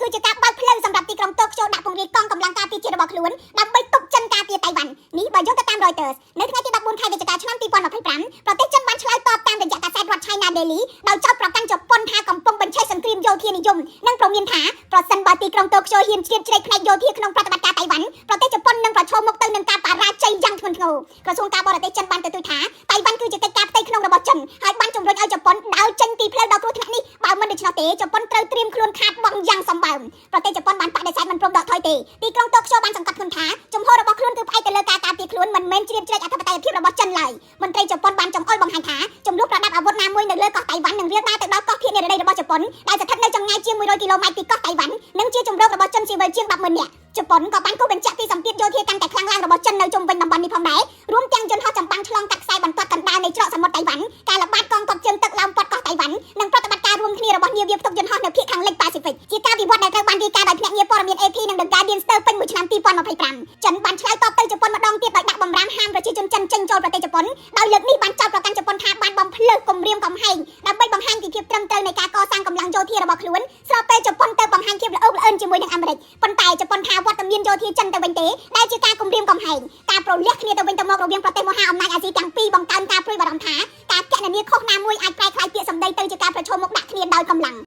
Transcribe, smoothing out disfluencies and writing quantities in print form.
គឺជាការបើកផ្លូវសម្រាប់ទីក្រុងតូក្យូដាក់ពង្រាយកងកម្លាំងការពារជាតិរបស់ខ្លួនដើម្បីទប់ចិនការពារតៃវ៉ាន់នេះបើយោងទៅតាម Reuters នៅថ្ងៃទី14ខែវិច្ឆិកាឆ្នាំ2025ប្រទេសចិនបានឆ្លើយតបតាមរយៈកាសែតរដ្ឋ China Daily ដោយចោទប្រកាន់ជប៉ុនថាកំពុងបញ្ឆេះសង្គ្រាមយោធានិយមនិងព្រមានថាប្រសិនបើទីក្រុងតូក្យូហ៊ានជ្រៀតជ្រែកផ្នែកយោធាក្នុងប្រតិបត្តិការតៃវ៉ាន់ប្រទេសជប៉ុននឹងប្រឈមមុខទៅនឹងការបរាជ័យយ៉ាងធ្ងន់ធ្ងរក្រសួងការបរទេសចិនបានទទូចថាតៃវ៉ាន់គឺជាកិច្ចការផ្ទៃក្នុងរបស់ចិនហើយបានជំរុញឲ្យជប៉ុនដើរចេញពីផ្លូវដ៏គ្រោះថ្នាក់នេះបើមិនដូច្នោះទេជប៉ុនត្រូវត្រៀមខ្លួនខាតបង់យ៉ាងសម្បើមប្រទេសជប៉ុនបានបដិសេធមិនព្រមដកថយទេទីក្រុងតូក្យូបានសង្កត់ធ្ងន់ថាជំហររបស់ខ្លួនគឺផ្អែកទៅលើការការពារខ្លួនមិនមែនជ្រៀតជ្រែកអធិបតេយ្យភាពរបស់ចិនឡើយមន្ត្រីជប៉ុនបានចង្អុលបង្ហាញថាចំនួនប្រដាប់អាវុធណាមួយនៅលើកោះតៃវ៉ាន់នឹងរាលដាលទៅដល់កោះភាគនិរតីរបស់ជប៉ុនដែលស្ថិតនៅចម្ងាយជាង100គីឡូម៉ែត្រពីកោះតៃវ៉ាន់និងជាជំរករបស់ជនស៊ីវិលជាង100000នាក់ជប៉ុនក៏បានគូបញ្ជាក់ពីសម្ពាធយោធាកាន់តែខ្លាំងឡើងរបស់ចិននៅជុំវិញតំបន់នេះផងដែររួមទាំងយន្តហោះចម្បាំងឆ្លងកាត់ខ្សែបន្ទាត់កណ្ដាលនៃច្រកសមុទ្រតៃវ៉ាន់ការល្បាតកងទ័ពជើងទឹកឡោមព័ទ្ធកោះតៃវ៉ាន់និងប្រតិបត្តិការរួមគ្នារបស់នាវាផ្ទុកយន្តហោះនៅភាគខាងលិចប៉ាស៊ីហ្វិកជាការវិវត្តដែលត្រូវបានរាយការណ៍ដោយភ្នាក់ងារព័ត៌មាន AP និង The Guardian ស្ទើរពេញមួយឆ្នាំ2025ចិនបានឆ្លើយតបទៅជប៉ុនម្ដងទៀតដោយដាក់បំរាមហាមប្រជាជនចិនចេញចូលប្រទេសជប៉ុនដោយលើកនេះបានចោទប្រកាន់ជប៉ុនថាបានបំភ្លើសគំរាមកំហែងដើម្បីបង្ហាញពីភាពត្រឹមត្រូវនៃការកសាងកម្លាំងយោធារបស់ខ្លួនស្របពេលជប៉ុនទៅបង្ហាញភាពល្អល្អឿនជាមួយនឹងអាមេរិកប៉ុន្តែជប៉ុនថាវត្តមានយោធាចិនទៅវិញទេដែលជាការគំរាមកំហែងការប្រលាស់គ្នាទៅវិញទៅមករវាងប្រទេសមហាអំណាចអាស៊ីទាំងពីរបង្កើនការព្រួយបារម្ភថាការកណនាខុសណាមួយអាចប្រែក្លាយពាក្យសម្ដីទៅជាការប្រឈមមុខដាក់គ្នាដោយកម្លាំង